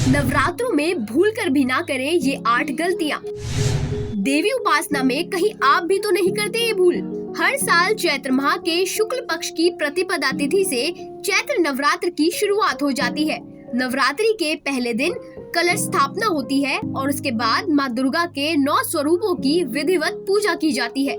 नवरात्रों में भूलकर भी ना करें ये 8 गलतियाँ। देवी उपासना में कहीं आप भी तो नहीं करते ये भूल। हर साल चैत्र माह के शुक्ल पक्ष की प्रतिपदा तिथि से चैत्र नवरात्र की शुरुआत हो जाती है। नवरात्रि के पहले दिन कलश स्थापना होती है और उसके बाद माँ दुर्गा के 9 स्वरूपों की विधिवत पूजा की जाती है।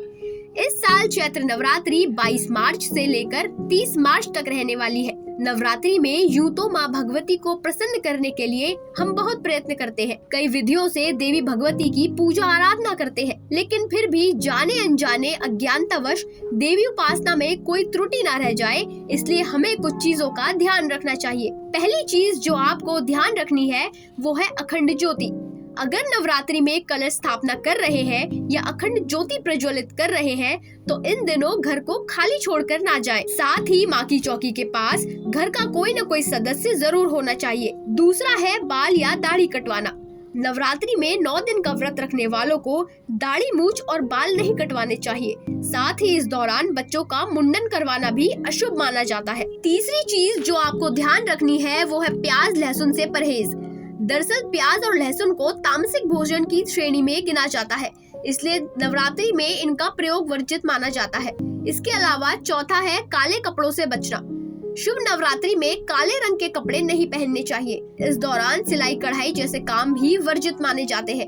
इस साल चैत्र नवरात्रि 22 मार्च से लेकर 30 मार्च तक रहने वाली है। नवरात्रि में यूं तो माँ भगवती को प्रसन्न करने के लिए हम बहुत प्रयत्न करते हैं। कई विधियों से देवी भगवती की पूजा आराधना करते हैं, लेकिन फिर भी जाने अनजाने अज्ञानतावश देवी उपासना में कोई त्रुटि न रह जाए, इसलिए हमें कुछ चीजों का ध्यान रखना चाहिए। पहली चीज जो आपको ध्यान रखनी है वो है अखंड ज्योति। अगर नवरात्रि में कलश स्थापना कर रहे हैं या अखंड ज्योति प्रज्वलित कर रहे हैं तो इन दिनों घर को खाली छोड़कर ना जाएं। साथ ही माँ की चौकी के पास घर का कोई न कोई सदस्य जरूर होना चाहिए। दूसरा है बाल या दाढ़ी कटवाना। नवरात्रि में 9 दिन का व्रत रखने वालों को दाढ़ी, मूछ और बाल नहीं कटवाने चाहिए। साथ ही इस दौरान बच्चों का मुंडन करवाना भी अशुभ माना जाता है। तीसरी चीज जो आपको ध्यान रखनी है वो है प्याज लहसुन से परहेज। दरअसल प्याज और लहसुन को तामसिक भोजन की श्रेणी में गिना जाता है, इसलिए नवरात्रि में इनका प्रयोग वर्जित माना जाता है। इसके अलावा चौथा है काले कपड़ों से बचना। शुभ नवरात्रि में काले रंग के कपड़े नहीं पहनने चाहिए। इस दौरान सिलाई कढ़ाई जैसे काम भी वर्जित माने जाते हैं।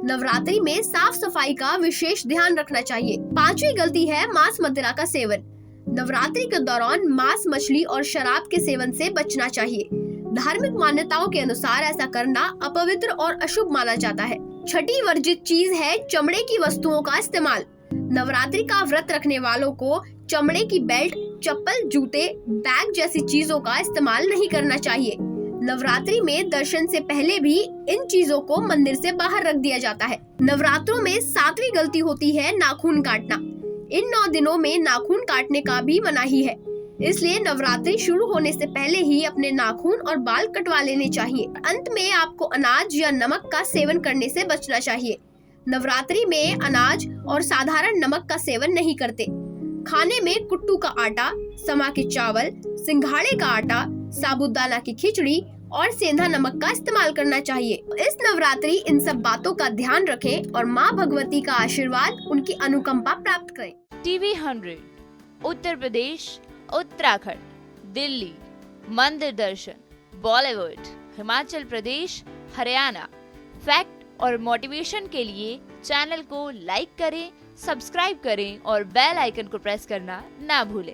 नवरात्रि में साफ सफाई का विशेष ध्यान रखना चाहिए। पांचवी गलती है मांस मदिरा का सेवन। नवरात्रि के दौरान मांस, मछली और शराब के सेवन से बचना चाहिए। धार्मिक मान्यताओं के अनुसार ऐसा करना अपवित्र और अशुभ माना जाता है। छठी वर्जित चीज है चमड़े की वस्तुओं का इस्तेमाल। नवरात्रि का व्रत रखने वालों को चमड़े की बेल्ट, चप्पल, जूते, बैग जैसी चीजों का इस्तेमाल नहीं करना चाहिए। नवरात्रि में दर्शन से पहले भी इन चीजों को मंदिर से बाहर रख दिया जाता है। नवरात्रों में 7वीं गलती होती है नाखून काटना। इन 9 दिनों में नाखून काटने का भी मनाही है, इसलिए नवरात्रि शुरू होने से पहले ही अपने नाखून और बाल कटवा लेने चाहिए। अंत में आपको अनाज या नमक का सेवन करने से बचना चाहिए। नवरात्रि में अनाज और साधारण नमक का सेवन नहीं करते। खाने में कुट्टू का आटा, समा के चावल, सिंघाड़े का आटा, साबूदाना की खिचड़ी और सेंधा नमक का इस्तेमाल करना चाहिए। इस नवरात्रि इन सब बातों का ध्यान रखें और माँ भगवती का आशीर्वाद, उनकी अनुकंपा प्राप्त करें। टीवी 100, उत्तर प्रदेश, उत्तराखंड, दिल्ली, मंदिर दर्शन, बॉलीवुड, हिमाचल प्रदेश, हरियाणा, फैक्ट और मोटिवेशन के लिए चैनल को लाइक करें, सब्सक्राइब करें और बेल आइकन को प्रेस करना ना भूलें।